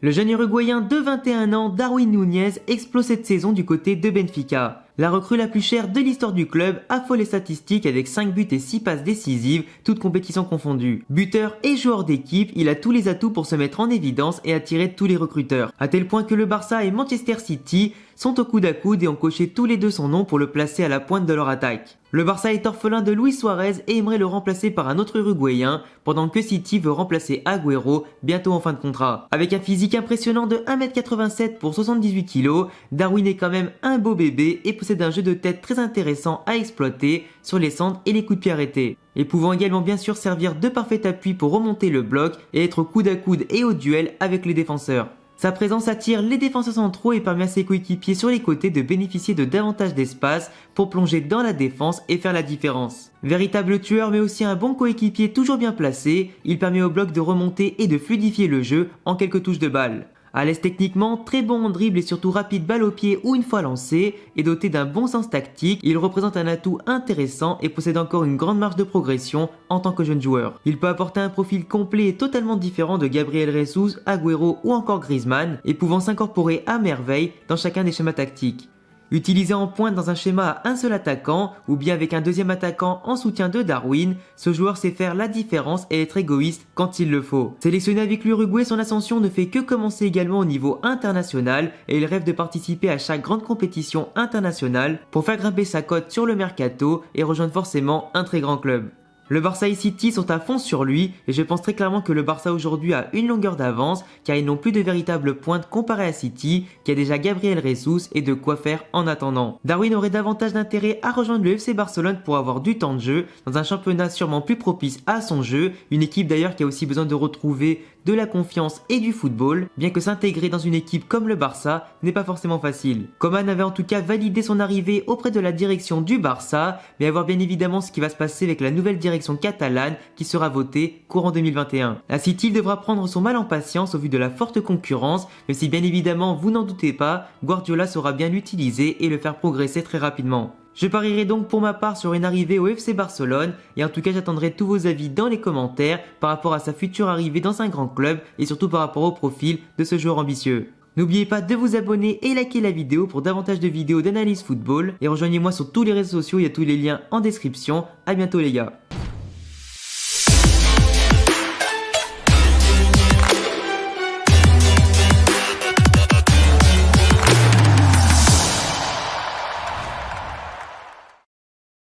Le jeune Uruguayen de 21 ans, Darwin Núñez, explose cette saison du côté de Benfica. La recrue la plus chère de l'histoire du club affole les statistiques avec 5 buts et 6 passes décisives, toutes compétitions confondues. Buteur et joueur d'équipe, il a tous les atouts pour se mettre en évidence et attirer tous les recruteurs. À tel point que le Barça et Manchester City sont au coude à coude et ont coché tous les deux son nom pour le placer à la pointe de leur attaque. Le Barça est orphelin de Luis Suarez et aimerait le remplacer par un autre Uruguayen, pendant que City veut remplacer Agüero, bientôt en fin de contrat. Avec un physique impressionnant de 1m87 pour 78 kg, Darwin est quand même un beau bébé et possède un jeu de tête très intéressant à exploiter sur les centres et les coups de pied arrêtés. Et pouvant également bien sûr servir de parfait appui pour remonter le bloc et être coude à coude et au duel avec les défenseurs. Sa présence attire les défenseurs centraux et permet à ses coéquipiers sur les côtés de bénéficier de davantage d'espace pour plonger dans la défense et faire la différence. Véritable tueur mais aussi un bon coéquipier toujours bien placé, il permet au bloc de remonter et de fluidifier le jeu en quelques touches de balle. À l'aise techniquement, très bon en dribble et surtout rapide balle au pied ou une fois lancé, et doté d'un bon sens tactique, il représente un atout intéressant et possède encore une grande marge de progression en tant que jeune joueur. Il peut apporter un profil complet et totalement différent de Gabriel Jesus, Agüero ou encore Griezmann, et pouvant s'incorporer à merveille dans chacun des schémas tactiques. Utilisé en pointe dans un schéma à un seul attaquant ou bien avec un deuxième attaquant en soutien de Darwin, ce joueur sait faire la différence et être égoïste quand il le faut. Sélectionné avec l'Uruguay, son ascension ne fait que commencer également au niveau international et il rêve de participer à chaque grande compétition internationale pour faire grimper sa cote sur le mercato et rejoindre forcément un très grand club. Le Barça et City sont à fond sur lui et je pense très clairement que le Barça aujourd'hui a une longueur d'avance car ils n'ont plus de véritable pointe comparé à City qui a déjà Gabriel Jesus et de quoi faire en attendant. Darwin aurait davantage d'intérêt à rejoindre le FC Barcelone pour avoir du temps de jeu dans un championnat sûrement plus propice à son jeu, une équipe d'ailleurs qui a aussi besoin de retrouver de la confiance et du football, bien que s'intégrer dans une équipe comme le Barça n'est pas forcément facile. Koeman avait en tout cas validé son arrivée auprès de la direction du Barça, mais à voir bien évidemment ce qui va se passer avec la nouvelle direction catalane qui sera votée courant 2021. La City devra prendre son mal en patience au vu de la forte concurrence, même si bien évidemment vous n'en doutez pas, Guardiola saura bien l'utiliser et le faire progresser très rapidement. Je parierai donc pour ma part sur une arrivée au FC Barcelone et en tout cas j'attendrai tous vos avis dans les commentaires par rapport à sa future arrivée dans un grand club et surtout par rapport au profil de ce joueur ambitieux. N'oubliez pas de vous abonner et liker la vidéo pour davantage de vidéos d'analyse football et rejoignez-moi sur tous les réseaux sociaux, il y a tous les liens en description. À bientôt les gars.